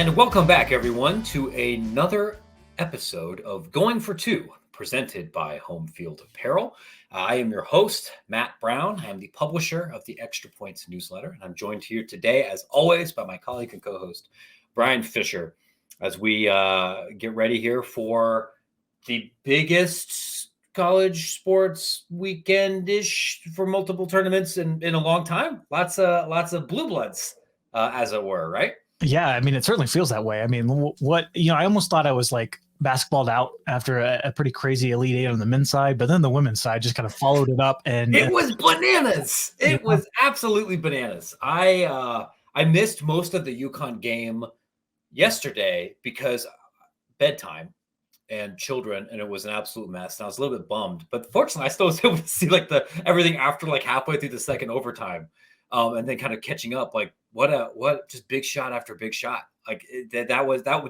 And welcome back, everyone, to another episode of Going for Two, presented by Home Field Apparel. I am your host, Matt Brown. I am the publisher of the Extra Points newsletter, and I'm joined here today, as always, by my colleague and co-host, Bryan Fischer, as we get ready here for the biggest college sports weekend-ish for multiple tournaments in a long time. Lots of blue bloods, as it were, right? Yeah, I mean, it certainly feels that way. I mean, I almost thought I was like basketballed out after a pretty crazy Elite Eight on the men's side, but then the women's side just kind of followed it up. And it was bananas. It was absolutely bananas. I missed most of the UConn game yesterday because bedtime and children, and it was an absolute mess. And I was a little bit bummed, but fortunately, I still was able to see like everything after like halfway through the second overtime, and then kind of catching up. Like what just big shot after big shot. Like that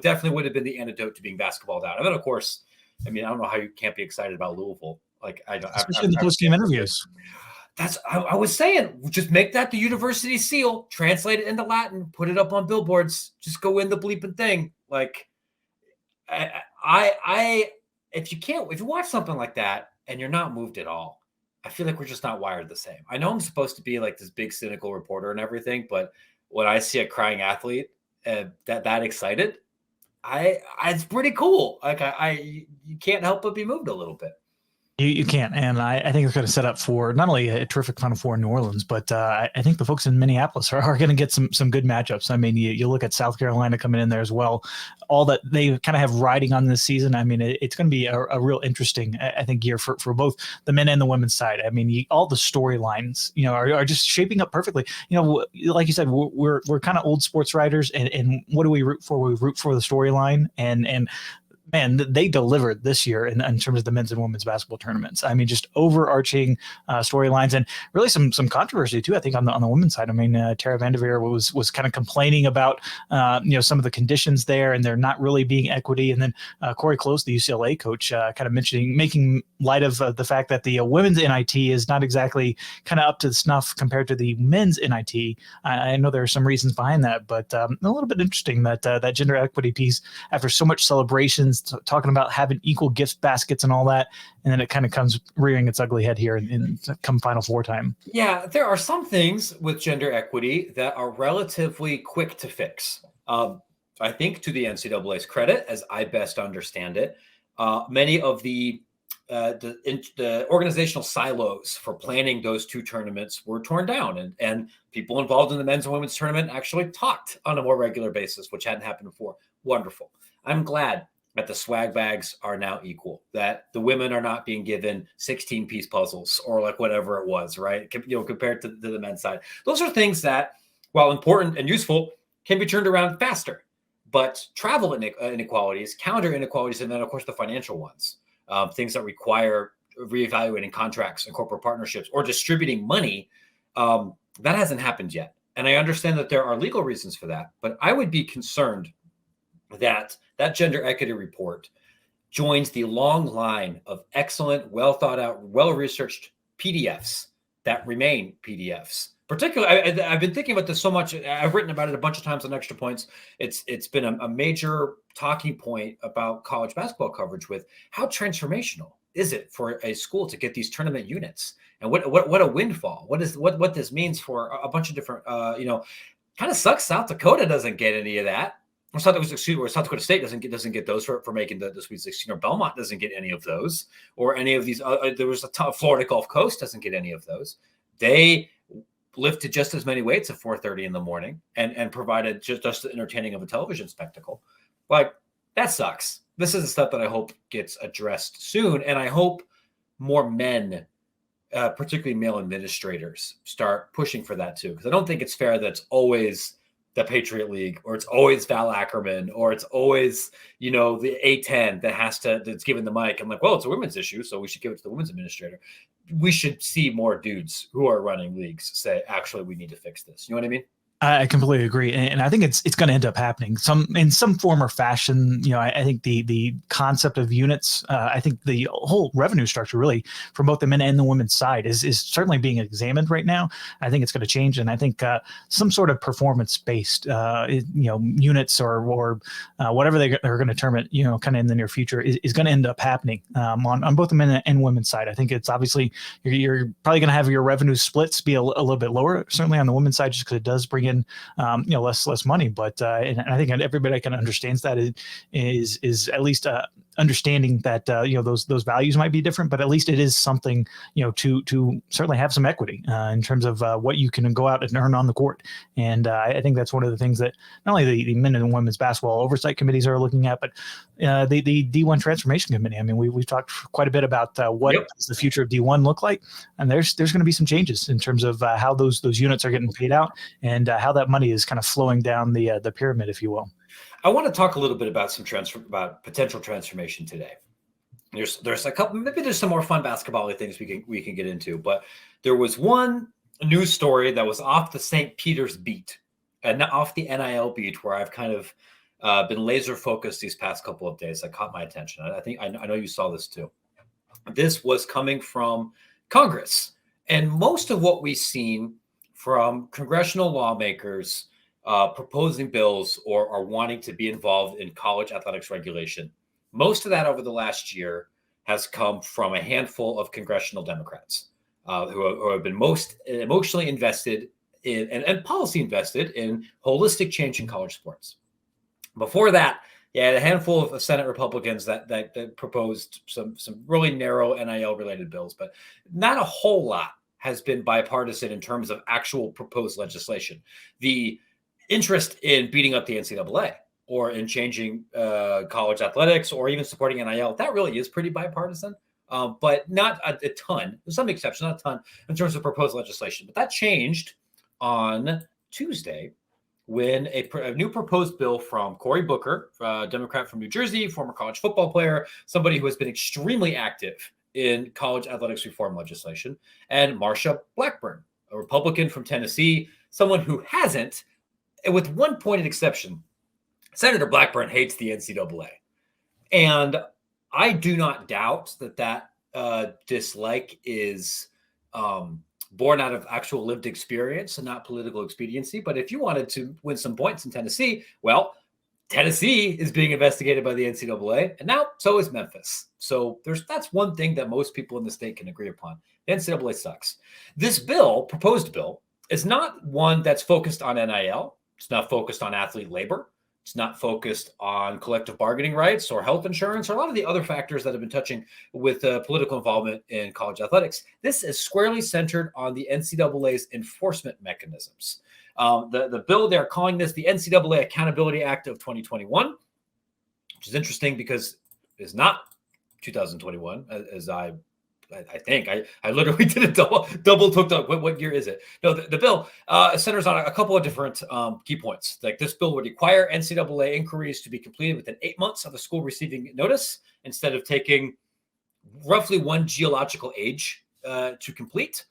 definitely would have been the antidote to being basketballed out. And then of course, I mean, I don't know how you can't be excited about Louisville. Like especially in the post-game interviews. I was saying, just make that the university seal, translate it into Latin, put it up on billboards, just go in the bleeping thing. Like if you watch something like that and you're not moved at all, I feel like we're just not wired the same. I know I'm supposed to be like this big cynical reporter and everything, but when I see a crying athlete that excited, it's pretty cool. Like you can't help but be moved a little bit. You can't. And I think it's going to set up for not only a terrific Final Four in New Orleans, but I think the folks in Minneapolis are going to get some good matchups. I mean, you look at South Carolina coming in there as well. All that they kind of have riding on this season. I mean, it's going to be a real interesting, I think, year for both the men and the women's side. I mean, all the storylines, are just shaping up perfectly. Like you said, we're kind of old sports writers, and what do we root for? We root for the storyline, and man, they delivered this year in terms of the men's and women's basketball tournaments. I mean, just overarching storylines and really some controversy too. I think on the women's side. I mean, Tara Vanderveer was kind of complaining about some of the conditions there, and they're not really being equity. And then Corey Close, the UCLA coach, kind of making light of the fact that the women's NIT is not exactly kind of up to snuff compared to the men's NIT. I know there are some reasons behind that, but a little bit interesting that that gender equity piece, after so much celebrations, talking about having equal gift baskets and all that, and then it kind of comes rearing its ugly head here in come Final Four time. Yeah, there are some things with gender equity that are relatively quick to fix. I think to the NCAA's credit, as I best understand it, many of the organizational silos for planning those two tournaments were torn down, and people involved in the men's and women's tournament actually talked on a more regular basis, which hadn't happened before. Wonderful. I'm glad that the swag bags are now equal, that the women are not being given 16-piece puzzles or like whatever it was, right? Compared to the men's side. Those are things that, while important and useful, can be turned around faster. But travel inequalities, counter inequalities, and then, of course, the financial ones, things that require reevaluating contracts and corporate partnerships or distributing money, that hasn't happened yet. And I understand that there are legal reasons for that, but I would be concerned that gender equity report joins the long line of excellent, well thought out, well-researched PDFs that remain PDFs. Particularly, I've been thinking about this so much. I've written about it a bunch of times on Extra Points. It's been a major talking point about college basketball coverage with how transformational is it for a school to get these tournament units, and what a windfall. What this means for a bunch of different, kind of sucks. South Dakota doesn't get any of that. South Dakota State doesn't get those for making the Sweet 16, or Belmont doesn't get any of those, or any of these. There was Florida Gulf Coast doesn't get any of those. They lifted just as many weights at 4:30 in the morning and provided just the entertaining of a television spectacle. Like, that sucks. This is the stuff that I hope gets addressed soon, and I hope more men, particularly male administrators, start pushing for that too. Because I don't think it's fair that it's always the Patriot League, or it's always Val Ackerman, or it's always, the A10 that's given the mic. I'm like, well, it's a women's issue, so we should give it to the women's administrator. We should see more dudes who are running leagues say, actually, we need to fix this. You know what I mean? I completely agree, and I think it's going to end up happening in some form or fashion. I think the concept of units, I think the whole revenue structure really from both the men and the women's side is certainly being examined right now. I think it's going to change, and I think some sort of performance based, units or whatever they're going to term it, kind of in the near future is going to end up happening on both the men and women's side. I think it's obviously you're probably going to have your revenue splits be a little bit lower, certainly on the women's side, just because it does bring in less money, but and I think everybody kind of understands that is at least understanding that those values might be different, but at least it is something to certainly have some equity in terms of what you can go out and earn on the court. And I think that's one of the things that not only the men and women's basketball oversight committees are looking at, but the D1 transformation committee. I mean, we've talked quite a bit about what does the future of D1 look like, and there's going to be some changes in terms of how those units are getting paid out and how that money is kind of flowing down the pyramid, if you will. I want to talk a little bit about about potential transformation today. There's a couple, maybe there's some more fun basketball things we can get into, but there was one news story that was off the St. Peter's beat and off the NIL beat where I've kind of been laser focused these past couple of days. That caught my attention. I know you saw this too. This was coming from Congress, and most of what we've seen from congressional lawmakers proposing bills or wanting to be involved in college athletics regulation. Most of that over the last year has come from a handful of congressional Democrats who have been most emotionally invested in and policy invested in holistic change in college sports. Before that, you had a handful of Senate Republicans that proposed some really narrow NIL related bills, but not a whole lot has been bipartisan in terms of actual proposed legislation. The interest in beating up the NCAA or in changing college athletics or even supporting NIL, that really is pretty bipartisan, but not a ton. There's some exceptions, not a ton in terms of proposed legislation. But that changed on Tuesday when a new proposed bill from Cory Booker, Democrat from New Jersey, former college football player, somebody who has been extremely active in college athletics reform legislation, and Marsha Blackburn, a Republican from Tennessee, someone who hasn't, with one pointed exception, Senator Blackburn hates the NCAA. And I do not doubt that dislike is born out of actual lived experience and not political expediency. But if you wanted to win some points in Tennessee, well, Tennessee is being investigated by the NCAA, and now so is Memphis. So that's one thing that most people in the state can agree upon. The NCAA sucks. This bill, proposed bill, is not one that's focused on NIL. It's not focused on athlete labor. It's not focused on collective bargaining rights or health insurance or a lot of the other factors that have been touching with political involvement in college athletics. This is squarely centered on the NCAA's enforcement mechanisms. The bill, they're calling this the NCAA Accountability Act of 2021, which is interesting because it's not 2021, as I think. I literally did a double took up. What year is it? No, the bill centers on a couple of different key points. Like this bill would require NCAA inquiries to be completed within 8 months of the school receiving notice, instead of taking roughly one geological age to complete.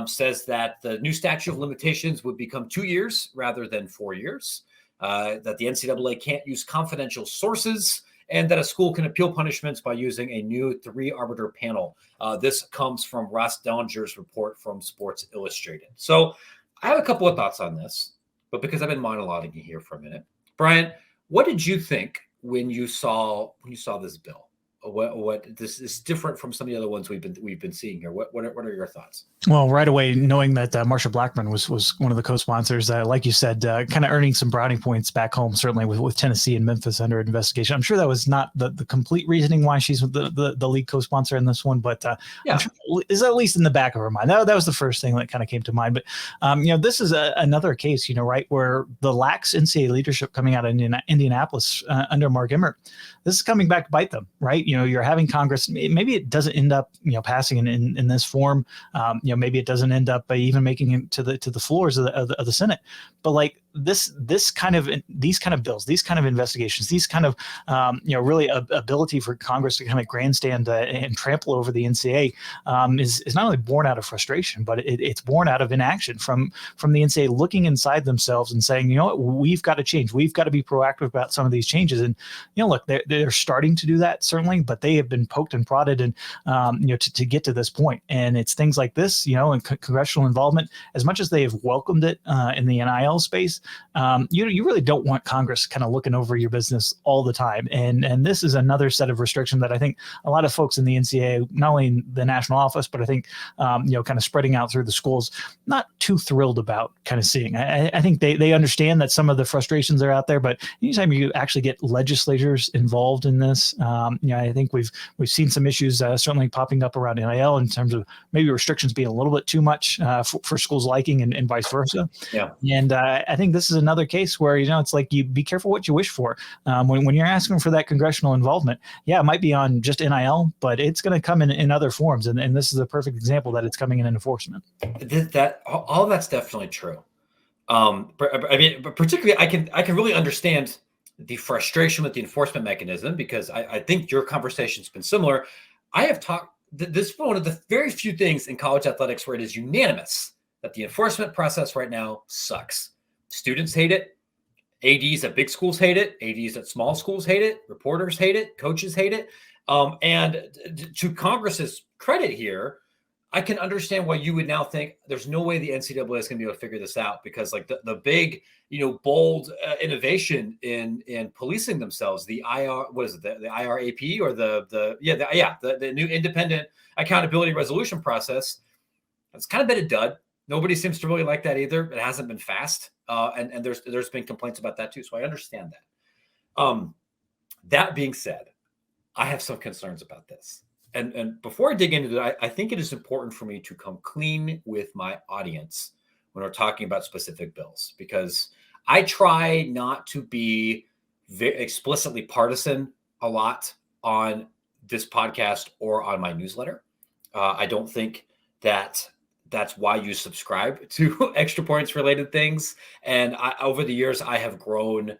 Says that the new statute of limitations would become 2 years rather than 4 years. That the NCAA can't use confidential sources, and that a school can appeal punishments by using a new 3-arbiter panel. This comes from Ross Dellinger's report from Sports Illustrated. So I have a couple of thoughts on this, but because I've been monologuing here for a minute, Bryan, what did you think when you saw this bill? What this is different from some of the other ones we've been seeing here. What are your thoughts? Well, right away, knowing that Marsha Blackburn was one of the co-sponsors, like you said, kind of earning some brownie points back home, certainly with Tennessee and Memphis under investigation. I'm sure that was not the complete reasoning why she's the lead co-sponsor in this one, but I'm sure is at least in the back of her mind. That was the first thing that kind of came to mind. But this is another case, right, where the lax NCAA leadership coming out of Indianapolis under Mark Emmert, this is coming back to bite them, right? You're having Congress. Maybe it doesn't end up, passing in this form. Maybe it doesn't end up even making it to the floors of the Senate. But like these kind of bills, these kind of investigations, these kind of really ability for Congress to kind of grandstand and trample over the NCAA is not only born out of frustration, but it's born out of inaction from the NCAA looking inside themselves and saying, you know what, we've got to change. We've got to be proactive about some of these changes. And look, they're starting to do that certainly, but they have been poked and prodded and to get to this point. And it's things like this, and congressional involvement. As much as they have welcomed it in the NIL space, you really don't want Congress kind of looking over your business all the time. And this is another set of restrictions that I think a lot of folks in the NCAA, not only in the national office, but I think kind of spreading out through the schools, not too thrilled about kind of seeing. I think they understand that some of the frustrations are out there, but anytime you actually get legislators involved in this, I think we've seen some issues certainly popping up around NIL in terms of maybe restrictions being a little bit too much for schools liking and vice versa. Yeah. And I think this is another case where, it's like you be careful what you wish for. When you're asking for that congressional involvement, it might be on just NIL, but it's going to come in other forms. And this is a perfect example that it's coming in enforcement. All that's definitely true. But particularly I can really understand the frustration with the enforcement mechanism, because I think your conversation's been similar. I have talked, this is one of the very few things in college athletics where it is unanimous that the enforcement process right now sucks. Students hate it. ADs at big schools hate it. ADs at small schools hate it. Reporters hate it. Coaches hate it. And to Congress's credit here, I can understand why you would now think there's no way the NCAA is going to be able to figure this out, because like the big, bold innovation in policing themselves, the IRAP or the new independent accountability resolution process, it's kind of been a dud. Nobody seems to really like that either. It hasn't been fast. And there's been complaints about that too. So I understand that. That being said, I have some concerns about this. And before I dig into that, I think it is important for me to come clean with my audience when we're talking about specific bills, because I try not to be very explicitly partisan a lot on this podcast or on my newsletter. I don't think that that's why you subscribe to Extra Points related things. And over the years, I have grown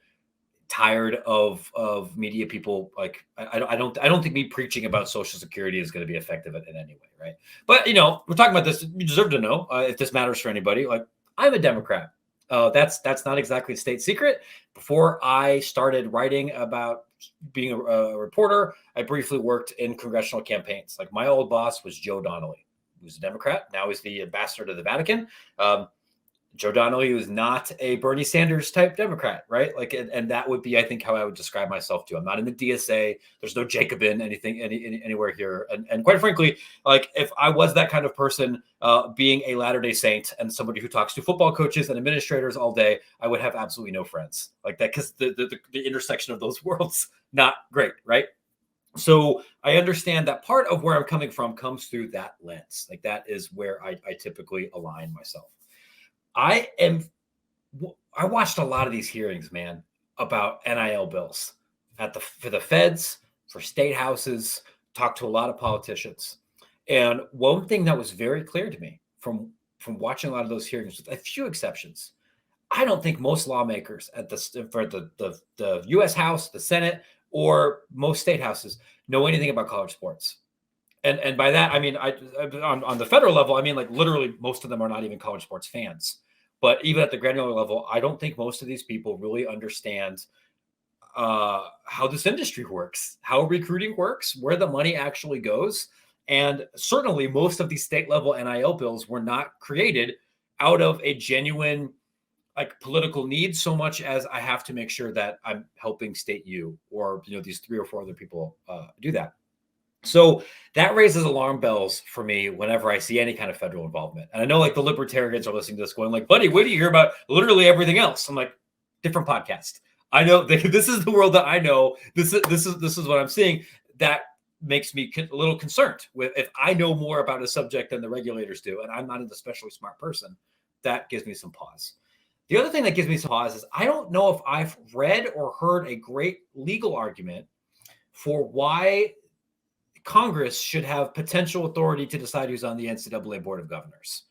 tired of media people. Like I don't think me preaching about Social Security is going to be effective in any way, right? But we're talking about this. You deserve to know if this matters for anybody. Like, I'm a Democrat. That's not exactly a state secret. Before I started writing about being a reporter, I briefly worked in congressional campaigns. Like, my old boss was Joe Donnelly, who's a Democrat. Now he's the ambassador to the Vatican. Joe Donnelly was not a Bernie Sanders type Democrat, right? Like, and that would be, I think, how I would describe myself too. I'm not in the DSA. There's no Jacobin, anywhere here. And quite frankly, like, if I was that kind of person, being a Latter-day Saint and somebody who talks to football coaches and administrators all day, I would have absolutely no friends like that, because the intersection of those worlds, not great, right? So I understand that part of where I'm coming from comes through that lens. Like, that is where I typically align myself. I watched a lot of these hearings, man, about NIL bills for the feds, for state houses, talked to a lot of politicians. And one thing that was very clear to me from watching a lot of those hearings, with a few exceptions, I don't think most lawmakers for the U.S. House, the Senate, or most state houses know anything about college sports. And by that, I mean, on the federal level, I mean, like, literally most of them are not even college sports fans. But even at the granular level, I don't think most of these people really understand how this industry works, how recruiting works, where the money actually goes. And certainly most of these state level NIL bills were not created out of a genuine, like, political need, so much as I have to make sure that I'm helping state U or, these 3 or 4 other people do that. So that raises alarm bells for me whenever I see any kind of federal involvement. And I know, like, the libertarians are listening to this going like, buddy, wait till you hear about literally everything else. I'm like, different podcast. I know this is the world that I know. This is what I'm seeing. That makes me a little concerned with, if I know more about a subject than the regulators do, and I'm not an especially smart person, that gives me some pause. The other thing that gives me some pause is I don't know if I've read or heard a great legal argument for why Congress should have potential authority to decide who's on the NCAA Board of Governors.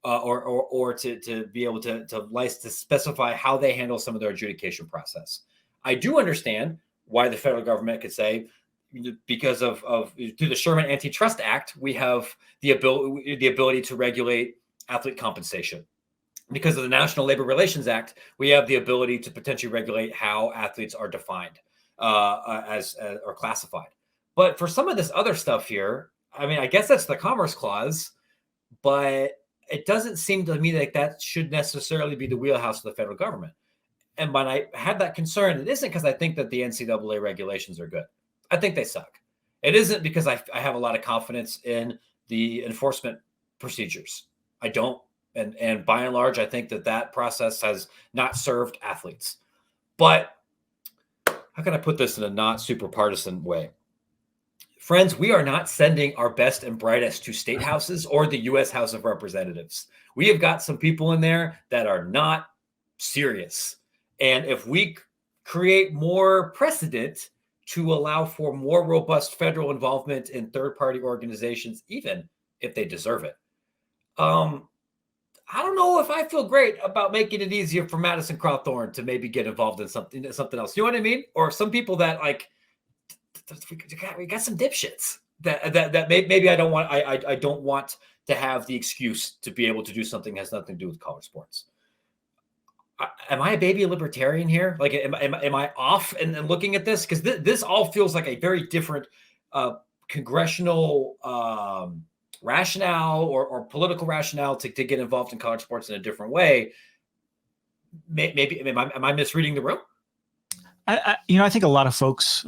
or to be able to specify how they handle some of their adjudication process. I do understand why the federal government could say, because of through the Sherman Antitrust Act, we have the ability to regulate athlete compensation. Because of the National Labor Relations Act, we have the ability to potentially regulate how athletes are defined as or classified. But for some of this other stuff here, I mean, I guess that's the Commerce Clause, but it doesn't seem to me like that should necessarily be the wheelhouse of the federal government. And when I had that concern, it isn't because I think that the NCAA regulations are good. I think they suck. It isn't because I have a lot of confidence in the enforcement procedures. I don't. And by and large, I think that process has not served athletes. But how can I put this in a not super partisan way? Friends, we are not sending our best and brightest to state houses or the U.S. House of Representatives. We have got some people in there that are not serious. And if we create more precedent to allow for more robust federal involvement in third-party organizations, even if they deserve it, I don't know if I feel great about making it easier for Madison Crawthorne to maybe get involved in something else. You know what I mean? Or some people that like, we got some dipshits that maybe I don't want. I don't want to have the excuse to be able to do something that has nothing to do with college sports. Am I a baby libertarian here? Like, am I off and looking at this? Because this all feels like a very different congressional rationale or political rationale to get involved in college sports in a different way. Maybe am I misreading the room? I think a lot of folks,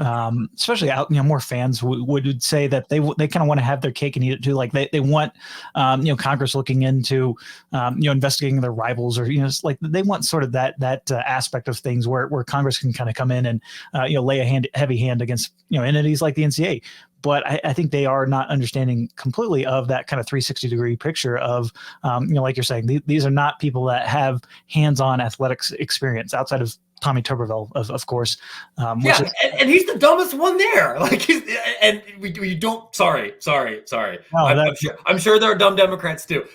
especially out, more fans would say that they kind of want to have their cake and eat it too. Like they want, Congress looking into, investigating their rivals, or, like they want sort of that aspect of things where Congress can kind of come in and, lay a heavy hand against, entities like the NCAA. But I think they are not understanding completely of that kind of 360-degree picture of, like you're saying, these are not people that have hands-on athletics experience outside of Tommy Tuberville, of course. And he's the dumbest one there. Like, we don't. Sorry. No, I'm sure there are dumb Democrats too.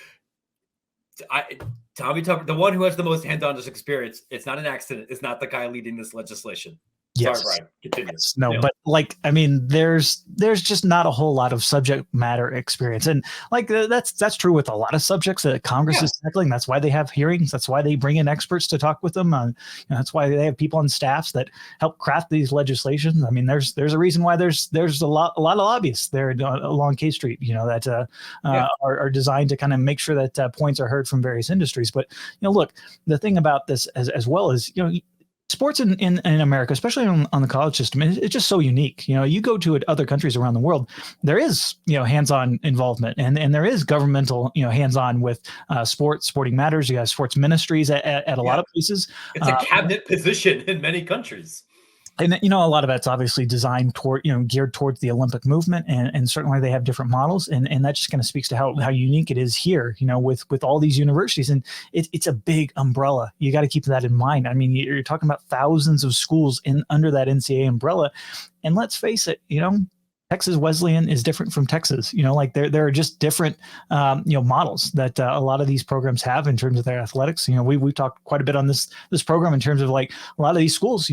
Tommy Tuberville, the one who has the most hands-on experience, it's not an accident. It's not the guy leading this legislation. Yes. Sorry, Bryan. Continue. No, yeah. But there's just not a whole lot of subject matter experience, and that's true with a lot of subjects that Congress is tackling. That's why they have hearings. That's why they bring in experts to talk with them. That's why they have people on staffs that help craft these legislations. I mean, there's a reason why there's a lot of lobbyists there along K Street, that are designed to kind of make sure that points are heard from various industries. But look, the thing about this as well is sports in America, especially on the college system, it's just so unique. You go to other countries around the world, there is, hands-on involvement and there is governmental, hands-on with sporting matters. You have sports ministries at a lot of places. It's a cabinet position in many countries. And, a lot of that's obviously designed toward, geared towards the Olympic movement. And certainly they have different models. And that just kind of speaks to how unique it is here, with all these universities. And it's a big umbrella. You got to keep that in mind. I mean, you're talking about thousands of schools under that NCAA umbrella. And let's face it, Texas Wesleyan is different from Texas. There are just different, models that a lot of these programs have in terms of their athletics. We talked quite a bit on this program in terms of like a lot of these schools.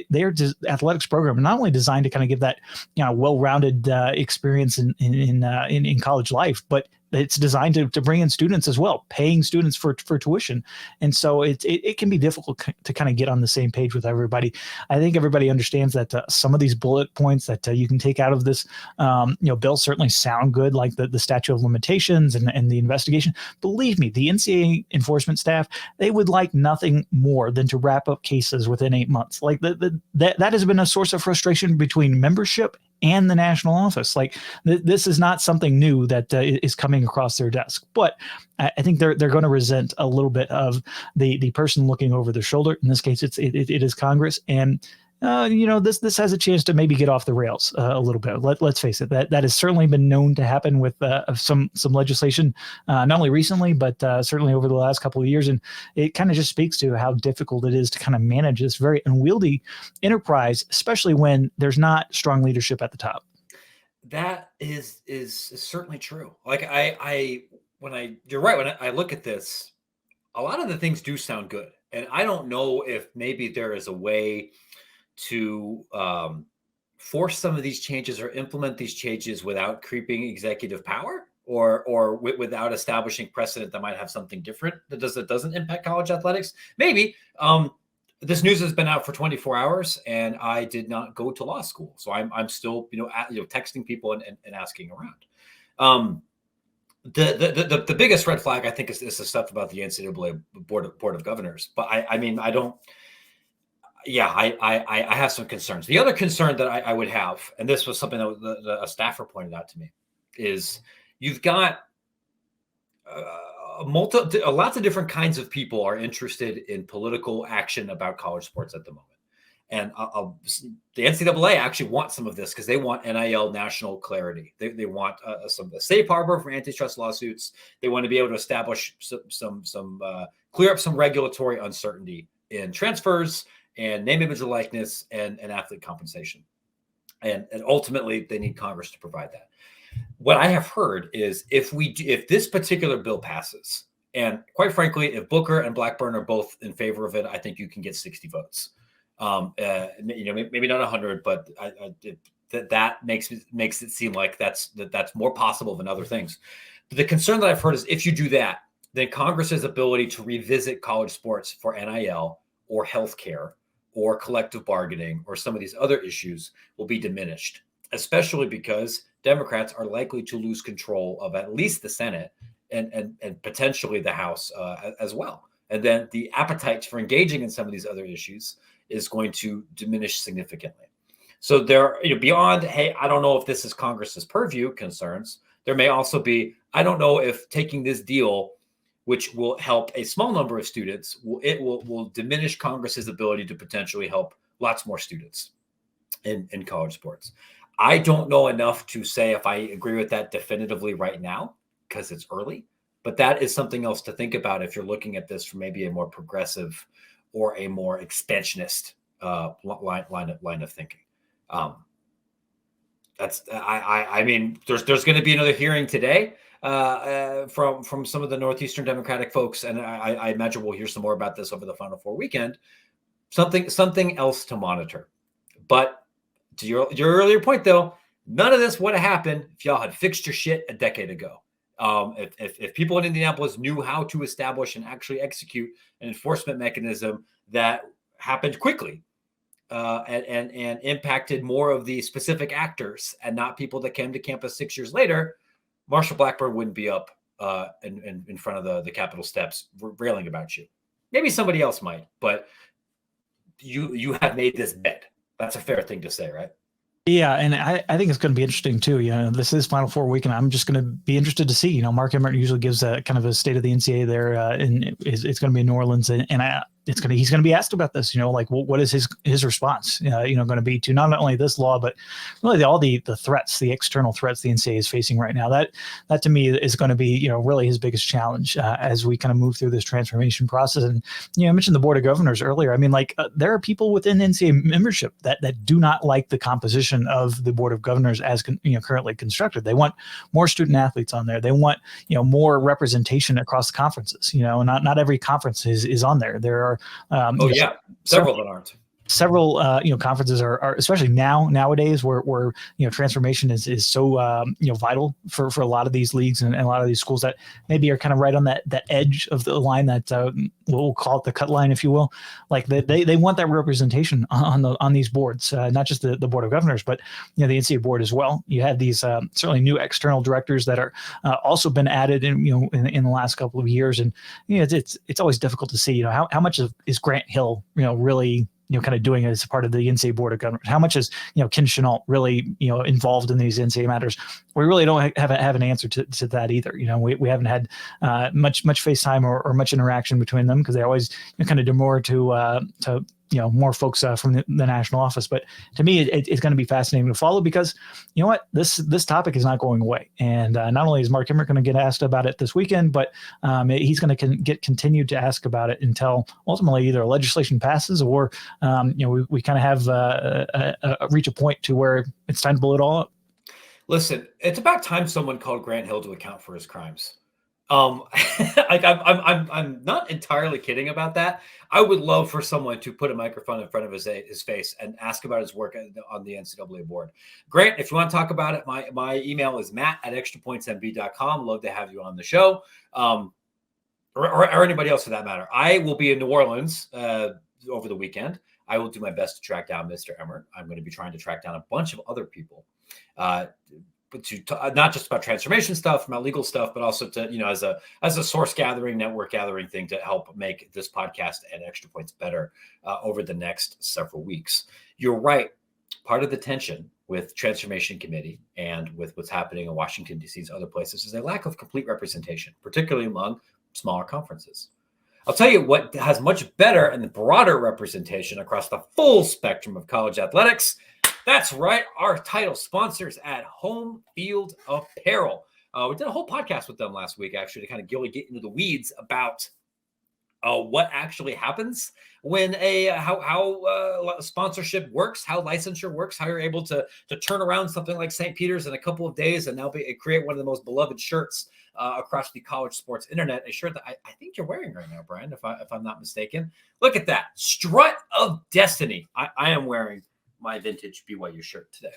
They're just athletics program not only designed to kind of give that well-rounded experience in college life, but it's designed to bring in students as well, paying students for tuition. And so it can be difficult to kind of get on the same page with everybody. I think everybody understands that some of these bullet points that you can take out of this bill certainly sound good, like the statute of limitations and the investigation. Believe me, the NCAA enforcement staff, they would like nothing more than to wrap up cases within 8 months. Like that has been a source of frustration between membership and the national office. Like this is not something new that is coming across their desk, but I think they're going to resent a little bit of the person looking over their shoulder. In this case, it is Congress, and this has a chance to maybe get off the rails a little bit. Let's face it, that has certainly been known to happen with some legislation, not only recently, but certainly over the last couple of years. And it kind of just speaks to how difficult it is to kind of manage this very unwieldy enterprise, especially when there's not strong leadership at the top. That is certainly true. Like you're right. When I look at this, a lot of the things do sound good. And I don't know if maybe there is a way to force some of these changes or implement these changes without creeping executive power, or without establishing precedent that might have something different that doesn't impact college athletics. Maybe. This news has been out for 24 hours, and I did not go to law school, so I'm still texting people and asking around. The biggest red flag, I think, is the stuff about the NCAA board of governors. But I mean, I don't. Yeah, I have some concerns. The other concern that I would have, and this was something that a staffer pointed out to me, is you've got lots of different kinds of people are interested in political action about college sports at the moment. And the NCAA actually wants some of this because they want NIL national clarity. They want some safe harbor for antitrust lawsuits. They want to be able to establish some clear up some regulatory uncertainty in transfers and name, image, and likeness and athlete compensation. And ultimately, they need Congress to provide that. What I have heard is if this particular bill passes, and quite frankly, if Booker and Blackburn are both in favor of it, I think you can get 60 votes. Maybe not 100, but that makes it seem like that's more possible than other things. But the concern that I've heard is if you do that, then Congress's ability to revisit college sports for NIL or healthcare or collective bargaining or some of these other issues will be diminished, especially because Democrats are likely to lose control of at least the Senate and potentially the House as well. And then the appetite for engaging in some of these other issues is going to diminish significantly. So there, beyond, hey, I don't know if this is Congress's purview concerns, there may also be, I don't know if taking this deal, which will help a small number of students, will diminish Congress's ability to potentially help lots more students in college sports. I don't know enough to say if I agree with that definitively right now because it's early, but that is something else to think about if you're looking at this from maybe a more progressive or a more expansionist line of thinking. I mean, there's going to be another hearing today from some of the Northeastern Democratic folks, and I imagine we'll hear some more about this over the Final Four weekend. Something else to monitor. But to your earlier point, though, none of this would have happened if y'all had fixed your shit a decade ago. If people in Indianapolis knew how to establish and actually execute an enforcement mechanism that happened quickly and impacted more of the specific actors and not people that came to campus 6 years later, Marshall Blackburn wouldn't be up in front of the Capitol steps railing about you. Maybe somebody else might, but you have made this bed. That's a fair thing to say, right? Yeah, and I think it's going to be interesting too. This is Final Four week, and I'm just going to be interested to see. Mark Emmert usually gives a kind of a state of the NCAA there, and it's going to be in New Orleans, and he's going to be asked about this. What is his response? Going to be to not only this law, but really all the threats, the external threats the NCAA is facing right now. That to me is going to be really his biggest challenge as we kind of move through this transformation process. And I mentioned the Board of Governors earlier. I mean, there are people within NCAA membership that do not like the composition of the Board of Governors as currently constructed. They want more student athletes on there. They want more representation across the conferences. Not every conference is on there. There are several that aren't. Several conferences are especially nowadays where transformation is so vital for a lot of these leagues and a lot of these schools that maybe are kind of right on that edge of the line that we'll call it the cut line, if you will. Like they want that representation on these boards, not just the Board of Governors, but the NCAA board as well. You have these certainly new external directors that are also been added in the last couple of years, and it's always difficult to see how much is Grant Hill really kind of doing it as part of the NCAA Board of Governors. How much is Ken Chenault really involved in these NCAA matters? We really don't have an answer to that either. We haven't had much FaceTime or much interaction between them because they always kind of demur to more folks from the national office. But to me, it's going to be fascinating to follow because this topic is not going away. And not only is Mark Emmert going to get asked about it this weekend, but he's going to get continued to ask about it until ultimately either legislation passes or we kind of have reach a point to where it's time to blow it all up. Listen, it's about time someone called Grant Hill to account for his crimes. Like I'm not entirely kidding about that. I would love for someone to put a microphone in front of his face and ask about his work on the NCAA board. Grant, if you want to talk about it, my email is matt@extrapointsmb.com. Love to have you on the show, or anybody else for that matter. I will be in New Orleans over the weekend. I will do my best to track down Mr. Emmert. I'm going to be trying to track down a bunch of other people. To not just about transformation stuff, about legal stuff, but also to, as a source gathering, network gathering thing to help make this podcast and Extra Points better over the next several weeks. You're right. Part of the tension with Transformation Committee and with what's happening in Washington, D.C. and other places is a lack of complete representation, particularly among smaller conferences. I'll tell you what has much better and broader representation across the full spectrum of college athletics. That's right. Our title sponsors at Home Field Apparel. We did a whole podcast with them last week, actually, to kind of get into the weeds about what actually happens when how sponsorship works, how licensure works, how you're able to turn around something like St. Peter's in a couple of days and now create one of the most beloved shirts across the college sports internet. A shirt that I think you're wearing right now, Bryan, if I'm not mistaken. Look at that. Strut of Destiny. I am wearing my vintage BYU shirt today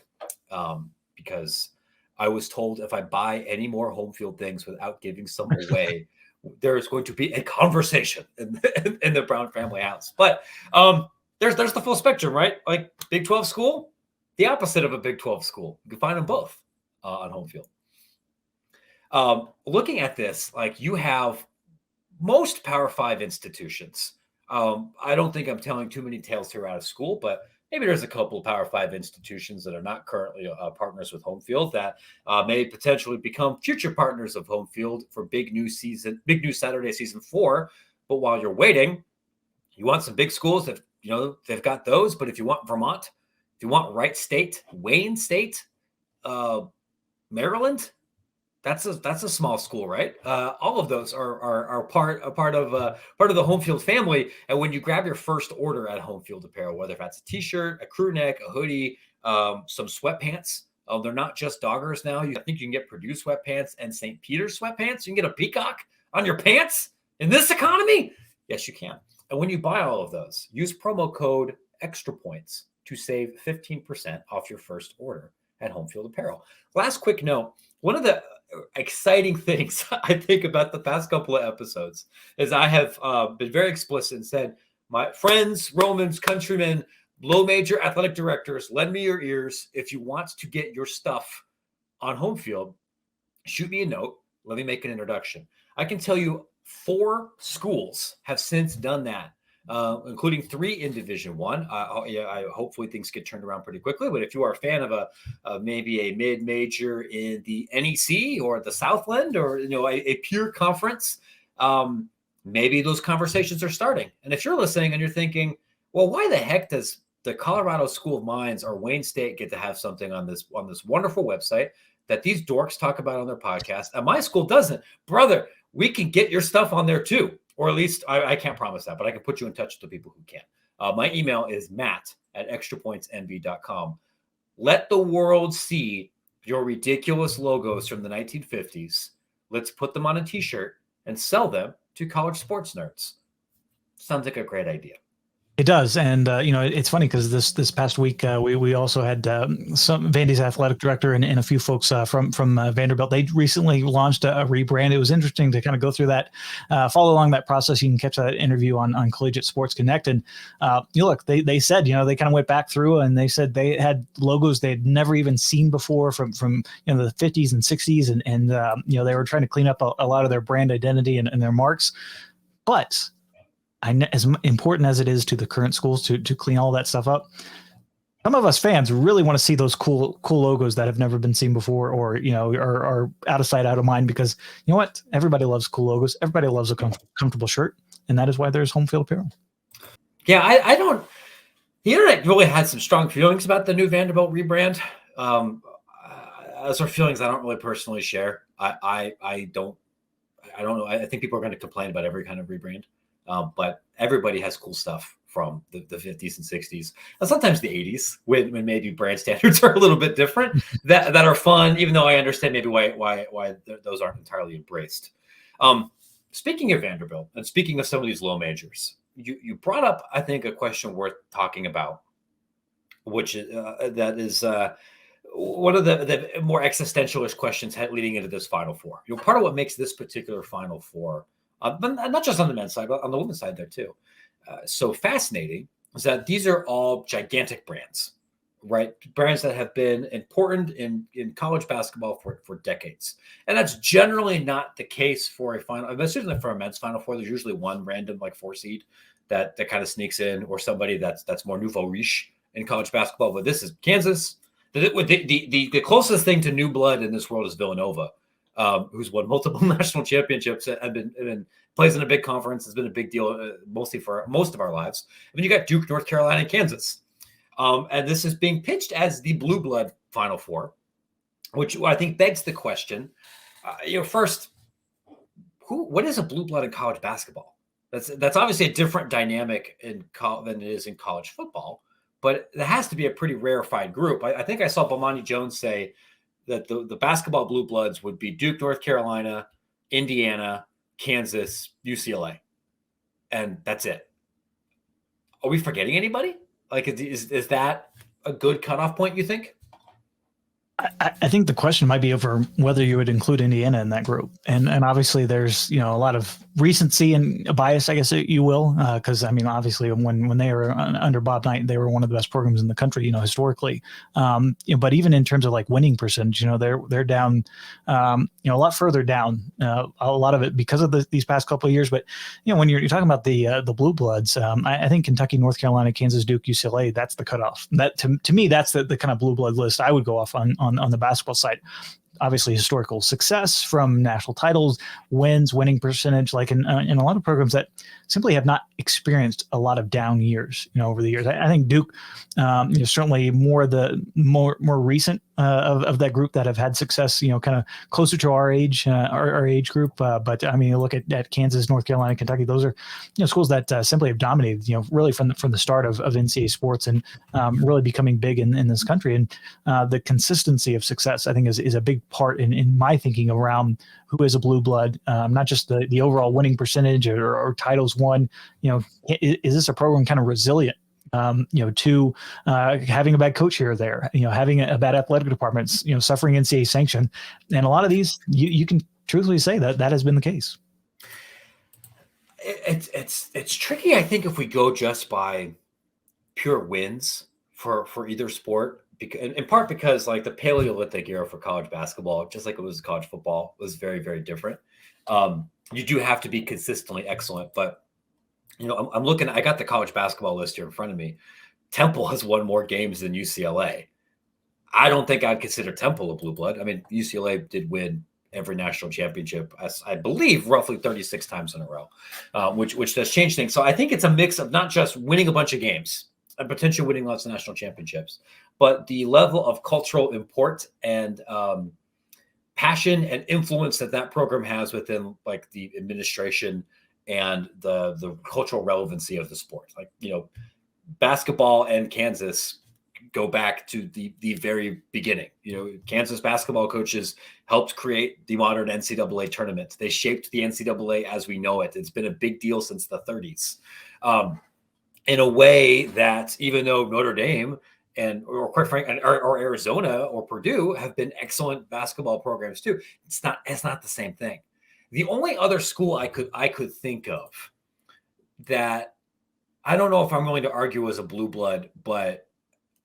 because I was told if I buy any more home field things without giving some away, there is going to be a conversation in the Brown family house. But there's the full spectrum, right? Like Big 12 school, the opposite of a Big 12 school. You can find them both on home field. Looking at this, like you have most Power 5 institutions. I don't think I'm telling too many tales here out of school, but maybe there's a couple of Power 5 institutions that are not currently partners with Home Field that may potentially become future partners of Home Field for big new Saturday season 4. But while you're waiting, you want some big schools that they've got those. But if you want Vermont, if you want Wright State, Wayne State, Maryland, that's a small school, right? All of those are part of the Home Field family. And when you grab your first order at Home Field Apparel, whether that's a T-shirt, a crew neck, a hoodie, some sweatpants, they're not just Doggers now. I think you can get Purdue sweatpants and St. Peter's sweatpants. You can get a peacock on your pants in this economy. Yes, you can. And when you buy all of those, use promo code Extra Points to save 15% off your first order at Home Field Apparel. Last quick note: one of the exciting things I think about the past couple of episodes is I have been very explicit and said, my friends, Romans, countrymen, low major athletic directors, lend me your ears. If you want to get your stuff on Home Field, shoot me a note. Let me make an introduction. I can tell you 4 schools have since done that, including 3 in Division I. I hopefully things get turned around pretty quickly. But if you are a fan of maybe a mid-major in the NEC or the Southland or a pure conference, maybe those conversations are starting. And if you're listening and you're thinking, well, why the heck does the Colorado School of Mines or Wayne State get to have something on this wonderful website that these dorks talk about on their podcast, and my school doesn't? Brother, we can get your stuff on there too. Or at least I can't promise that, but I can put you in touch with the people who can. My email is matt@extrapointsnb.com. Let the world see your ridiculous logos from the 1950s. Let's put them on a T-shirt and sell them to college sports nerds. Sounds like a great idea. It does. And, it's funny because this past week, we also had some Vandy's athletic director and a few folks from Vanderbilt. They recently launched a rebrand. It was interesting to kind of go through that, follow along that process. You can catch that interview on Collegiate Sports Connect. And look, they said, they kind of went back through and they said they had logos they had never even seen before from the 50s and 60s. And they were trying to clean up a lot of their brand identity and their marks. But as important as it is to the current schools to clean all that stuff up, some of us fans really want to see those cool logos that have never been seen before, or are out of sight, out of mind. Because you know what, everybody loves cool logos. Everybody loves a comfortable shirt, and that is why there's Home Field Apparel. Yeah, I don't. The internet really had some strong feelings about the new Vanderbilt rebrand. Those are feelings I don't really personally share. I don't know. I think people are going to complain about every kind of rebrand. But everybody has cool stuff from the 50s and 60s, and sometimes the 80s when maybe brand standards are a little bit different that are fun, even though I understand maybe why those aren't entirely embraced. Speaking of Vanderbilt and speaking of some of these low majors, you brought up, I think, a question worth talking about, which that is one of the more existentialist questions leading into this Final Four. Part of what makes this particular Final Four, but not just on the men's side, but on the women's side there too, so fascinating, is that these are all gigantic brands, right? Brands that have been important in college basketball for decades. And that's generally not the case for a final. Certainly for a men's Final Four, there's usually one random 4 seed that kind of sneaks in, or somebody that's more nouveau riche in college basketball. But this is Kansas. The closest thing to new blood in this world is Villanova, who's won multiple national championships and been plays in a big conference. Has been a big deal mostly for most of our lives. I mean, you got Duke, North Carolina, and Kansas. And this is being pitched as the blue blood Final Four, which I think begs the question, first, what is a blue blood in college basketball? That's obviously a different dynamic than it is in college football, but it has to be a pretty rarefied group. I think I saw Bomani Jones say that the basketball blue bloods would be Duke, North Carolina, Indiana, Kansas, UCLA, and that's it. Are we forgetting anybody? Is that a good cutoff point, you think? I think the question might be over whether you would include Indiana in that group. And obviously there's, a lot of recency and a bias, I guess you will, because obviously when they were under Bob Knight, they were one of the best programs in the country, historically. But even in terms of winning percentage, they're down, a lot further down, a lot of it because of these past couple of years. But when you're talking about the blue bloods, I think Kentucky, North Carolina, Kansas, Duke, UCLA, that's the cutoff. That to me, that's the kind of blue blood list I would go off on the basketball side. Obviously historical success from national titles, winning percentage, in a lot of programs that simply have not experienced a lot of down years, over the years. I think Duke, certainly more recent of that group that have had success, kind of closer to our age group. But you look at Kansas, North Carolina, Kentucky, those are, schools that simply have dominated, really from the start of NCAA sports and really becoming big in this country. And the consistency of success, I think, is a big part in my thinking around who is a blue blood, not just the overall winning percentage or titles won. Is this a program kind of resilient, to having a bad coach here or there, having a bad athletic department, suffering NCAA sanction. And a lot of these, you can truthfully say that has been the case. It's tricky, I think, if we go just by pure wins for either sport. In part because the Paleolithic era for college basketball, just like it was college football, was very, very different. You do have to be consistently excellent, but I'm looking. I got the college basketball list here in front of me. Temple has won more games than UCLA. I don't think I'd consider Temple a blue blood. I mean, UCLA did win every national championship, I believe, roughly 36 times in a row, which does change things. So I think it's a mix of not just winning a bunch of games and potentially winning lots of national championships, but the level of cultural import and passion and influence that program has within the administration and the cultural relevancy of the sport. Basketball and Kansas go back to the very beginning. Kansas basketball coaches helped create the modern NCAA tournament. They shaped the NCAA as we know it. It's been a big deal since the 30s. In a way that even though Notre Dame or quite frankly, or Arizona or Purdue have been excellent basketball programs too, it's not the same thing. The only other school I could think of that I don't know if I'm willing to argue as a blue blood, but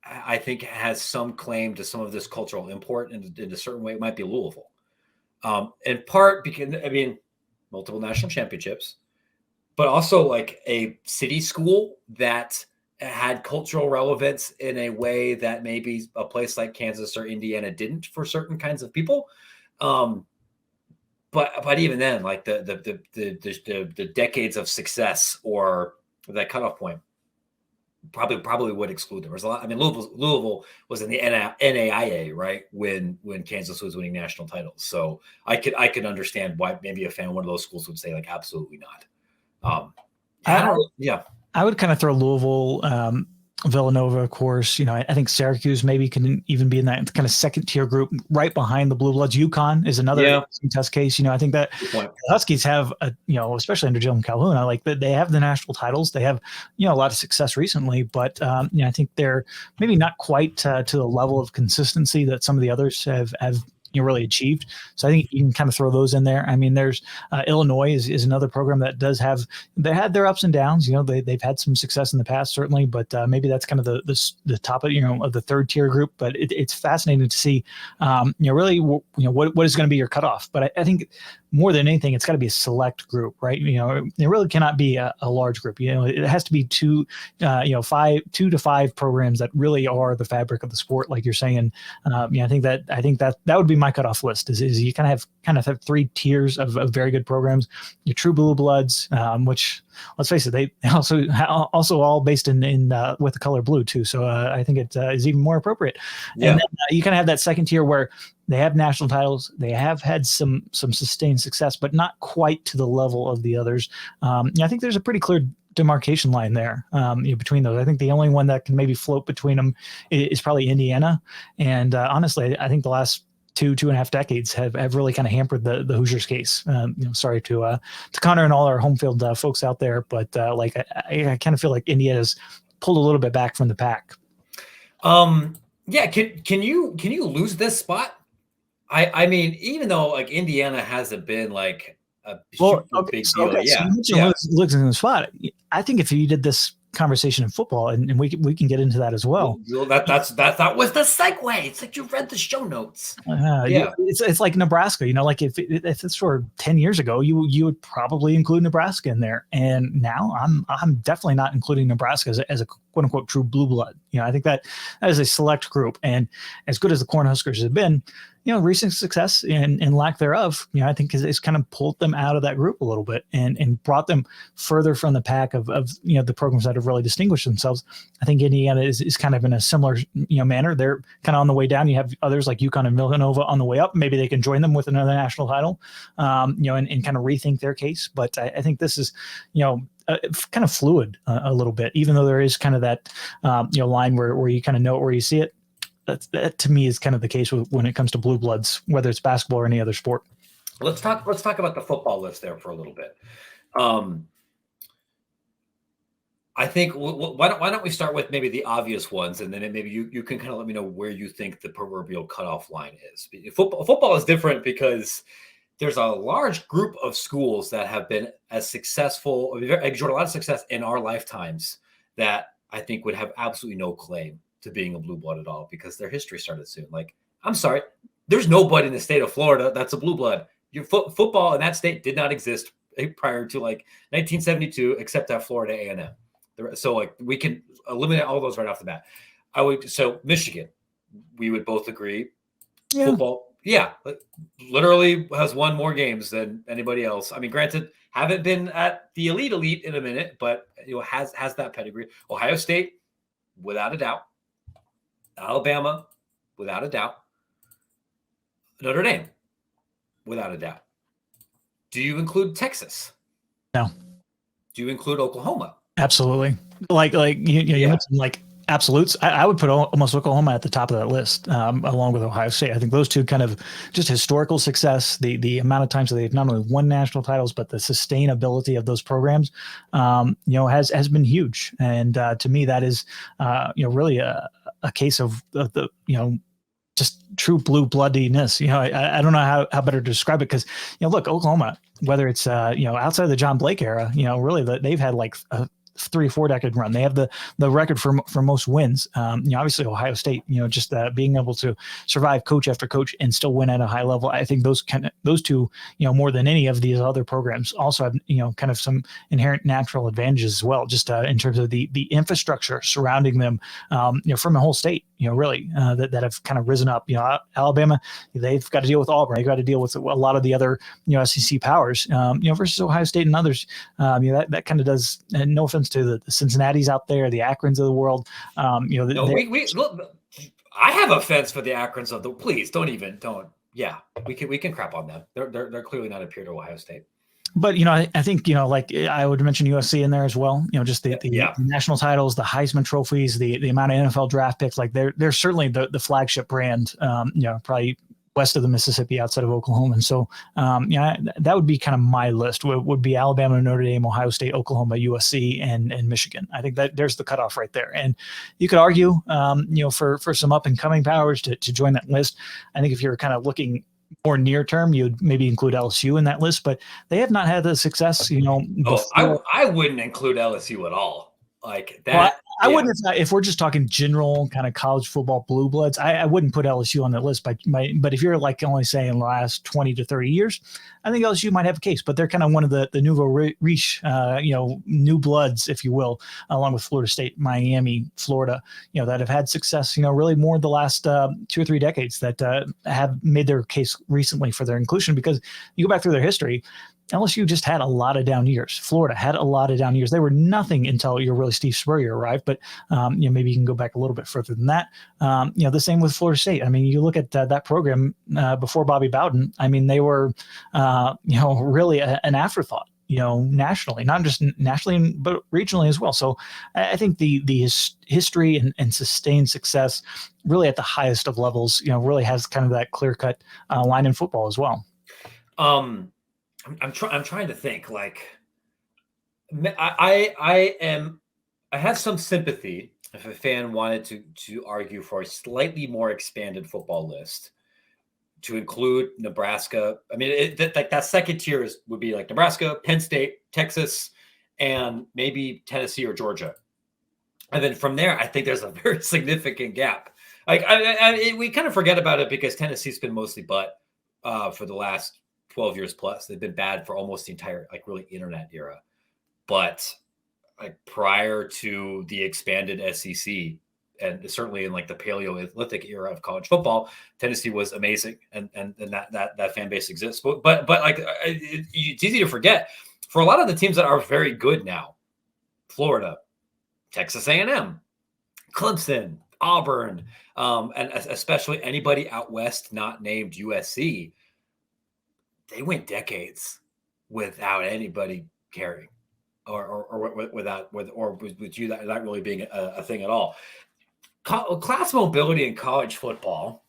I think has some claim to some of this cultural import in a certain way, it might be Louisville. In part because, multiple national championships, but also a city school that had cultural relevance in a way that maybe a place like Kansas or Indiana didn't for certain kinds of people. But even then, the decades of success or that cutoff point probably would exclude them. There's a lot. Louisville was in the NAIA, right, when Kansas was winning national titles. So I could understand why maybe a fan of one of those schools would say absolutely not. I would kind of throw Louisville Villanova, of course. I think Syracuse maybe can even be in that kind of second tier group right behind the Blue Bloods. UConn is another test case. I think that the Huskies have, especially under Jim Calhoun, I like that they have the national titles. They have, a lot of success recently, but I think they're maybe not quite to the level of consistency that some of the others have really achieved. So I think you can kind of throw those in there. I mean, there's Illinois is another program that does have, they had their ups and downs. They've had some success in the past, certainly, but maybe that's kind of the top of, of the third tier group. But it's fascinating to see, really, what is going to be your cutoff. But I think more than anything, it's got to be a select group, right? It really cannot be a large group. It has to be two to five programs that really are the fabric of the sport, like you're saying. I think that would be my cutoff list. Is you kind of have three tiers of very good programs. Your true blue bloods, which, let's face it, they also all based in with the color blue too. So I think it is even more appropriate. Yeah. And then you kind of have that second tier where they have national titles. They have had some sustained success, but not quite to the level of the others. I think there's a pretty clear demarcation line there between those. I think the only one that can maybe float between them is probably Indiana. And honestly, I think the last two and a half decades have really kind of hampered the Hoosiers case. Sorry to Connor and all our home field folks out there, but I kind of feel like Indiana's pulled a little bit back from the pack. Yeah. Can you lose this spot? I mean, even though like Indiana hasn't been like a big deal. Okay, yeah. So you losing the spot. I think if you did this conversation in football, and we can get into that as well. That was the segue. It's like you read the show notes. It's like Nebraska. Like if it's for 10 years ago, you would probably include Nebraska in there, and now I'm definitely not including Nebraska as a quote unquote true blue blood. I think that is a select group, and as good as the Cornhuskers have been, recent success and lack thereof, I think is kind of pulled them out of that group a little bit and brought them further from the pack of the programs that have really distinguished themselves. I think Indiana is kind of in a similar manner. They're kind of on the way down. You have others like UConn and Villanova on the way up. Maybe they can join them with another national title, and kind of rethink their case. But I think this is kind of fluid a little bit, even though there is kind of that line where you kind of know it where you see it. That to me is kind of the case when it comes to blue bloods, whether it's basketball or any other sport. Let's talk about the football list there for a little bit. I think why don't we start with maybe the obvious ones, and then maybe you can kind of let me know where you think the proverbial cutoff line is. Football is different because there's a large group of schools that have been as successful, enjoyed a lot of success in our lifetimes, that I think would have absolutely no claim to being a blue blood at all, because their history started soon. Like, I'm sorry, there's nobody in the state of Florida that's a blue blood. Your football in that state did not exist prior to like 1972, except at Florida A&M. So like we can eliminate all those right off the bat. So Michigan, we would both agree. Yeah. Football, literally has won more games than anybody else. I mean, granted, haven't been at the elite in a minute, but has that pedigree. Ohio State, without a doubt. Alabama, without a doubt. Notre Dame, without a doubt. Do you include Texas? No. Do you include Oklahoma? Absolutely. Like you mentioned like absolutes. I would put almost Oklahoma at the top of that list, along with Ohio State. I think those two kind of just historical success, the amount of times that they've not only won national titles, but the sustainability of those programs, has been huge. And to me, that is, really a case of the just true blue bloodiness. I don't know how better to describe it, because look, Oklahoma, whether it's outside of the John Blake era, really they've had like a 3 or 4 decade run. They have the record for most wins. Obviously Ohio State, just being able to survive coach after coach and still win at a high level. I think those two, more than any of these other programs, also have kind of some inherent natural advantages as well, just in terms of the infrastructure surrounding them, from the whole state. Really that have kind of risen up. Alabama, they've got to deal with Auburn. They've got to deal with a lot of the other SEC powers. Versus Ohio State and others. That kind of does. And no offense to the Cincinnati's out there, the Akrons of the world. Look, I have offense for the Akrons of the. Please don't. Yeah, we can crap on them. They're clearly not a peer to Ohio State. But, I think, like I would mention USC in there as well, just the national titles, the Heisman trophies, the amount of NFL draft picks, like they're certainly the flagship brand, probably west of the Mississippi outside of Oklahoma. And so, that would be kind of my list would be Alabama, Notre Dame, Ohio State, Oklahoma, USC, and Michigan. I think that there's the cutoff right there. And you could argue, for some up and coming powers to join that list. I think if you're kind of looking more near term, you'd maybe include LSU in that list, but they have not had the success, I wouldn't include LSU at all. Like that. Well, I wouldn't if we're just talking general kind of college football blue bloods. I wouldn't put LSU on that list, but if you're like only saying the last 20 to 30 years, I think LSU might have a case. But they're kind of one of the nouveau riche, new bloods, if you will, along with Florida State, Miami, Florida, that have had success, really more the last 2 or 3 decades that have made their case recently for their inclusion. Because you go back through their history, LSU just had a lot of down years. Florida had a lot of down years. They were nothing until really Steve Spurrier arrived. But maybe you can go back a little bit further than that. The same with Florida State. I mean, you look at that program before Bobby Bowden. I mean, they were really an afterthought. Nationally, not just nationally, but regionally as well. So I think the history and sustained success really at the highest of levels, really has kind of that clear cut line in football as well. I'm trying to think. Like, I have some sympathy if a fan wanted to argue for a slightly more expanded football list to include Nebraska. I mean, that second tier would be like Nebraska, Penn State, Texas, and maybe Tennessee or Georgia. And then from there, I think there's a very significant gap. Like, we kind of forget about it because Tennessee's been mostly butt for the last 12 years plus. They've been bad for almost the entire, really internet era. But prior to the expanded SEC, and certainly in the Paleolithic era of college football, Tennessee was amazing, and that fan base exists. But it's easy to forget for a lot of the teams that are very good now: Florida, Texas A&M, Clemson, Auburn, and especially anybody out west not named USC. They went decades without anybody caring, or with you that not really being a thing at all. Class mobility in college football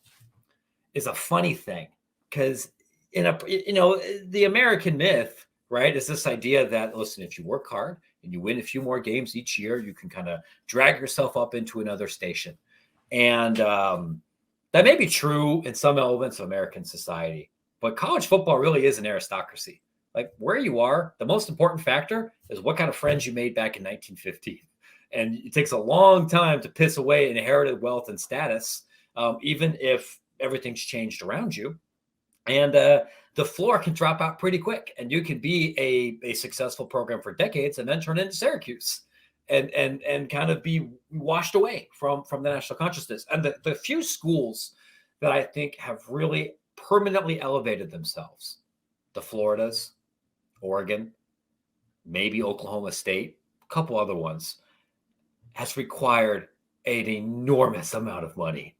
is a funny thing because the American myth, right, is this idea that, listen, if you work hard and you win a few more games each year, you can kind of drag yourself up into another station. And that may be true in some elements of American society. But college football really is an aristocracy. Like, where you are, the most important factor is what kind of friends you made back in 1915. And it takes a long time to piss away inherited wealth and status, even if everything's changed around you. And the floor can drop out pretty quick. And you can be a successful program for decades and then turn into Syracuse and kind of be washed away from the national consciousness. And the few schools that I think have really permanently elevated themselves, the Floridas, Oregon, maybe Oklahoma State, a couple other ones, has required an enormous amount of money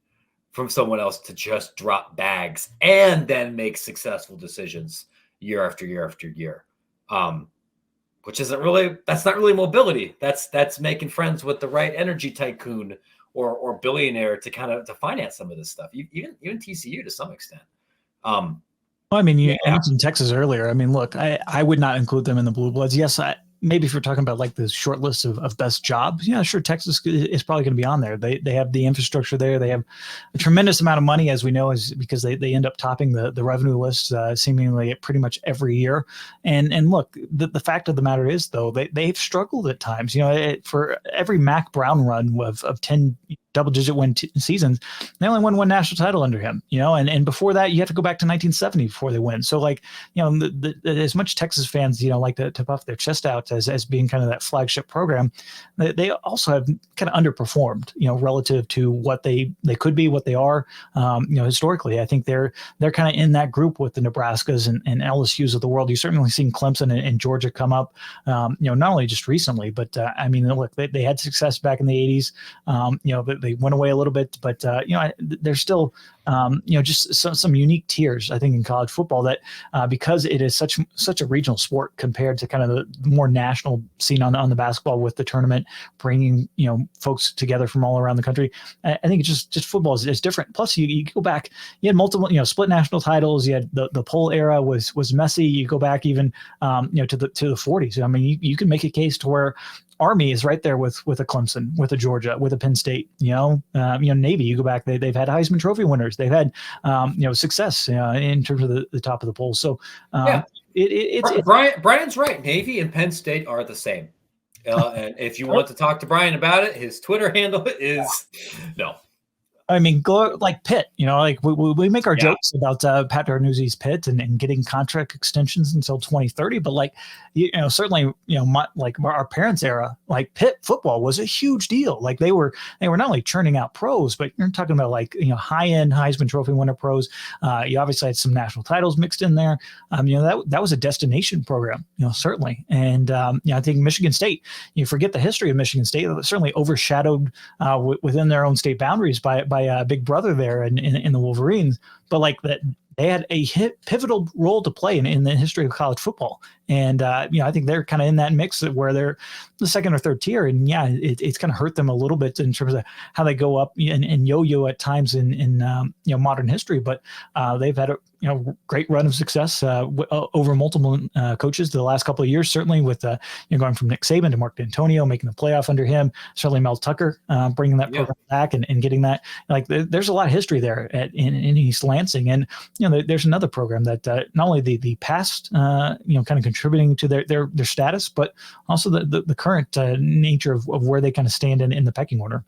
from someone else to just drop bags and then make successful decisions year after year after year. Which that's not really mobility. That's making friends with the right energy tycoon or billionaire to finance some of this stuff. Even TCU to some extent. I mean, you mentioned Texas earlier. I mean, look, I would not include them in the blue bloods. Yes, maybe if we're talking about the short list of best jobs, yeah, sure, Texas is probably going to be on there. They have the infrastructure there. They have a tremendous amount of money, as we know, because they end up topping the revenue list seemingly pretty much every year. And look, the fact of the matter is, though, they've struggled at times. For every Mac Brown run of 10 double-digit win seasons, they only won one national title under him, and before that, you have to go back to 1970 before they win. So, as much Texas fans, like to puff their chest out as being kind of that flagship program, they also have kind of underperformed, relative to what they could be, what they are, historically. I think they're kind of in that group with the Nebraskas and LSUs of the world. You've certainly seen Clemson and Georgia come up, not only just recently, but I mean, look, they had success back in the 80s. The they went away a little bit, but there's still just some unique tiers, I think, in college football that because it is such a regional sport compared to kind of the more national scene on the basketball with the tournament, bringing folks together from all around the country. I think it's just football is different. Plus, you go back, you had multiple split national titles. You had the poll era was messy. You go back even to the 40s. I mean, you can make a case to where Army is right there with a Clemson, with a Georgia, with a Penn State. Navy. You go back; they've had Heisman Trophy winners. They've had success in terms of the top of the polls. So Bryan's right. Navy and Penn State are the same. And if you want to talk to Bryan about it, his Twitter handle is no. I mean, like Pitt, we make our jokes about Pat Narduzzi's Pitt and getting contract extensions until 2030, but certainly, our parents' era, like Pitt football was a huge deal. Like they were not only churning out pros, but you're talking about high-end Heisman Trophy winner pros. You obviously had some national titles mixed in there. That was a destination program, certainly. And I think Michigan State, you forget the history of Michigan State, certainly overshadowed within their own state boundaries by Big Brother there in the Wolverines, but that they had a pivotal role to play in the history of college football. And, I think they're kind of in that mix where they're the second or third tier. And it's kind of hurt them a little bit in terms of how they go up and yo-yo at times in modern history. But they've had a great run of success over multiple coaches the last couple of years, certainly with going from Nick Saban to Mark D'Antonio, making the playoff under him, certainly Mel Tucker bringing that program back and getting that. There's a lot of history there in East Lansing. And, there's another program that not only the past, kind of contributing to their status, but also the current nature of where they kind of stand in the pecking order.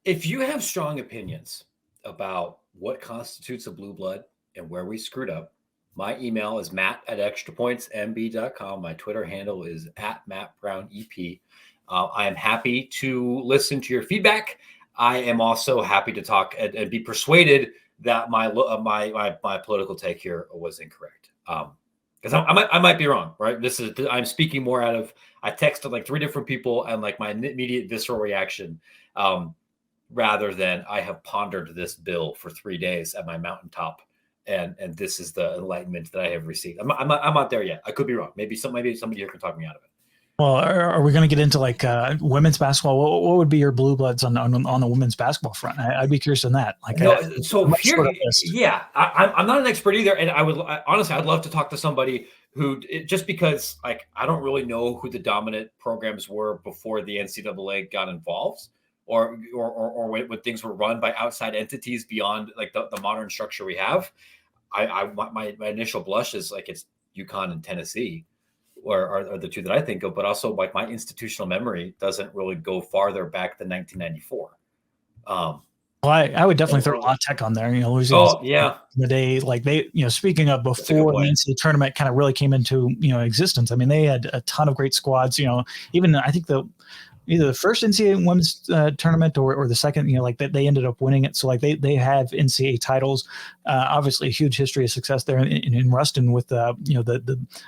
If you have strong opinions about what constitutes a blue blood and where we screwed up, my email is matt@extrapointsmb.com. My Twitter handle is @MattBrownEP. I am happy to listen to your feedback. I am also happy to talk and be persuaded that my political take here was incorrect. Because I might be wrong, right? I'm speaking more out of, I texted 3 different people and my immediate visceral reaction, rather than I have pondered this bill for 3 days at my mountaintop, and this is the enlightenment that I have received. I'm not there yet. I could be wrong. Maybe somebody here can talk me out of it. Well, are we going to get into women's basketball? What would be your blue bloods on the women's basketball front? I'd be curious on that. I'm not an expert either, and honestly, I'd love to talk to somebody who, just because I don't really know who the dominant programs were before the NCAA got involved, or when things were run by outside entities beyond the modern structure we have. My initial blush is it's UConn and Tennessee. Are the 2 that I think of, but also my institutional memory doesn't really go farther back than 1994. Well, I would definitely throw La Tech on there. The day speaking of before the NCAA tournament kind of really came into existence. I mean, they had a ton of great squads. Even I think either the first NCAA women's tournament or the second, they ended up winning it. So they have NCAA titles, obviously a huge history of success there in Ruston with the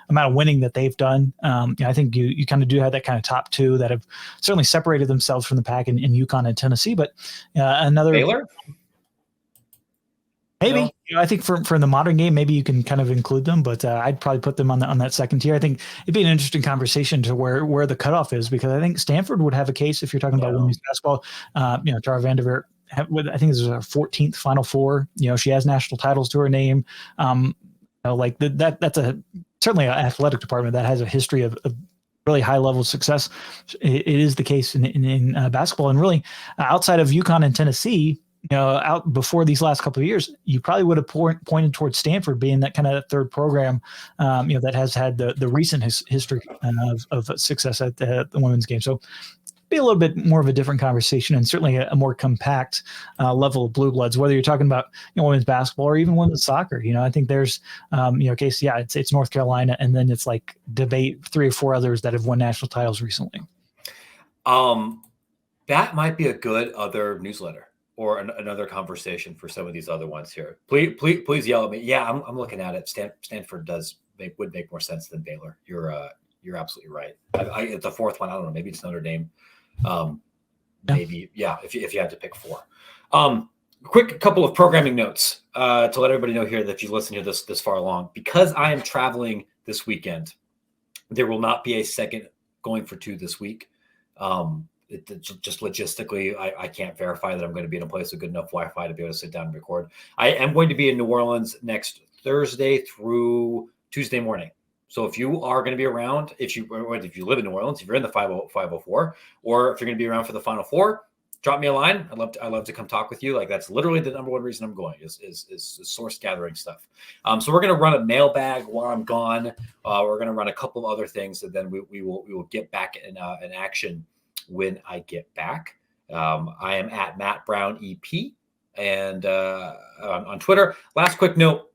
amount of winning that they've done. I think you kind of do have that kind of top 2 that have certainly separated themselves from the pack in UConn and Tennessee, but another Baylor. Maybe I think for the modern game, maybe you can kind of include them, but I'd probably put them on that second tier. I think it'd be an interesting conversation to where the cutoff is, because I think Stanford would have a case if you're talking about women's basketball. Tara Vanderveer, I think this is her 14th Final Four. She has national titles to her name. That's certainly an athletic department that has a history of really high level of success. It is the case in basketball, and really outside of UConn and Tennessee. Out before these last couple of years, you probably would have pointed towards Stanford being that kind of third program, that has had the recent history of success at the women's game. So be a little bit more of a different conversation, and certainly a more compact level of blue bloods, whether you're talking about women's basketball or even women's soccer. I think there's case, it's North Carolina, and then it's debate 3 or 4 others that have won national titles recently. That might be a good other newsletter. Or another conversation for some of these other ones here. Please yell at me. Yeah, I'm looking at it. Stanford would make more sense than Baylor. You're absolutely right. The 4th one, I don't know. Maybe it's Notre Dame. maybe, if you had to pick 4. Quick couple of programming notes to let everybody know here that if you listen to this far along, because I am traveling this weekend, there will not be a second going for 2 this week. Just logistically, I can't verify that I'm going to be in a place with good enough Wi-Fi to be able to sit down and record. I am going to be in New Orleans next Thursday through Tuesday morning. So if you are going to be around, if you live in New Orleans, if you're in the 504, or if you're going to be around for the Final Four, drop me a line. I'd love to come talk with you. Like, that's literally the number one reason I'm going is source gathering stuff. So we're going to run a mailbag while I'm gone. We're going to run a couple of other things, and then we will get back in action when I get back. I am at Matt Brown EP and on Twitter. Last quick note.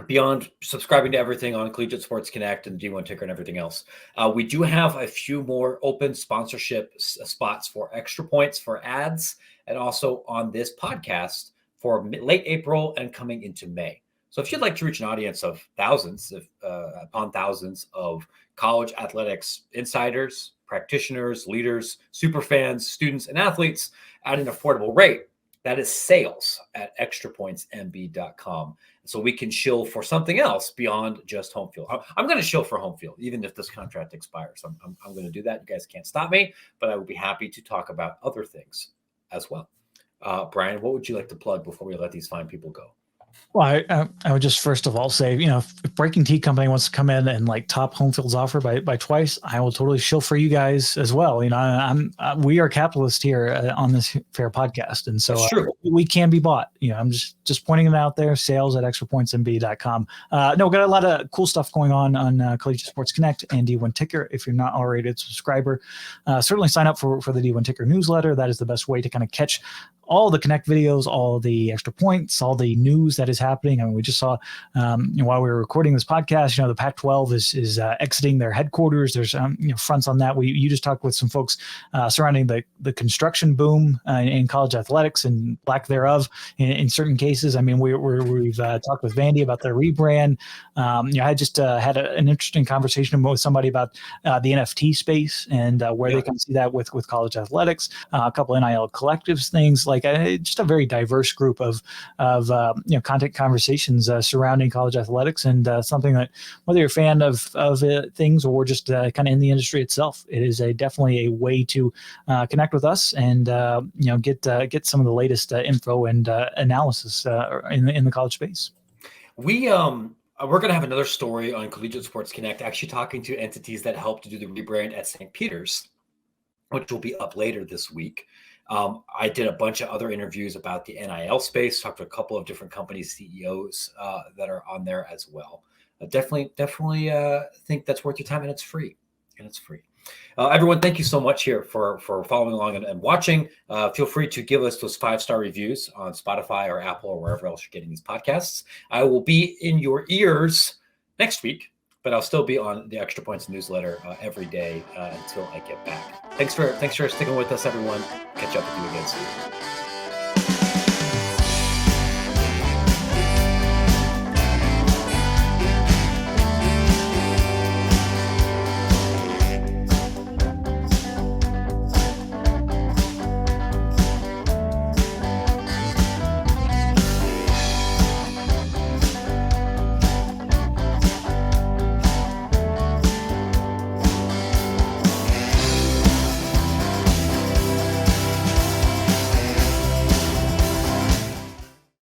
Beyond subscribing to everything on Collegiate Sports Connect and D1 Ticker and everything else, we do have a few more open sponsorship spots for Extra Points for ads, and also on this podcast for late April and coming into May. So if you'd like to reach an audience of thousands upon thousands of college athletics insiders, practitioners, leaders, super fans, students, and athletes at an affordable rate, that is sales at extrapointsmb.com. So we can shill for something else beyond just home field. I'm going to shill for home field, even if this contract expires. I'm going to do that. You guys can't stop me, but I would be happy to talk about other things as well. Bryan, what would you like to plug before we let these fine people go? Well, I would just first of all say, if Breaking Tea Company wants to come in and like top home field's offer by twice, I will totally shill for you guys as well. We are capitalists here on this fair podcast, and so we can be bought. I'm just pointing it out there. Sales at extrapointsmb.com. No, got a lot of cool stuff going on Collegiate Sports Connect and D1 Ticker. If you're not already a subscriber, certainly sign up for the D1 Ticker newsletter. That is the best way to kind of catch all the Connect videos, all the extra points, all the news that is happening. I mean, we just saw while we were recording this podcast, the Pac-12 is exiting their headquarters. There's fronts on that. You just talked with some folks surrounding the construction boom in college athletics and lack thereof in certain cases. I mean, we've talked with Vandy about their rebrand. I just had an interesting conversation with somebody about the NFT space and where they can see that with college athletics. A couple NIL collectives things. Like just a very diverse group of content conversations surrounding college athletics, and something that whether you're a fan of things or just kind of in the industry itself, it is definitely a way to connect with us and get some of the latest info and analysis in the college space. We're going to have another story on Collegiate Sports Connect, actually talking to entities that helped to do the rebrand at St. Peter's, which will be up later this week. I did a bunch of other interviews about the NIL space, talked to a couple of different companies, CEOs that are on there as well. Definitely think that's worth your time, and it's free. Everyone, thank you so much here for following along and watching. Feel free to give us those 5-star reviews on Spotify or Apple or wherever else you're getting these podcasts. I will be in your ears next week, but I'll still be on the Extra Points newsletter every day until I get back. Thanks for sticking with us, everyone. Catch up with you again soon.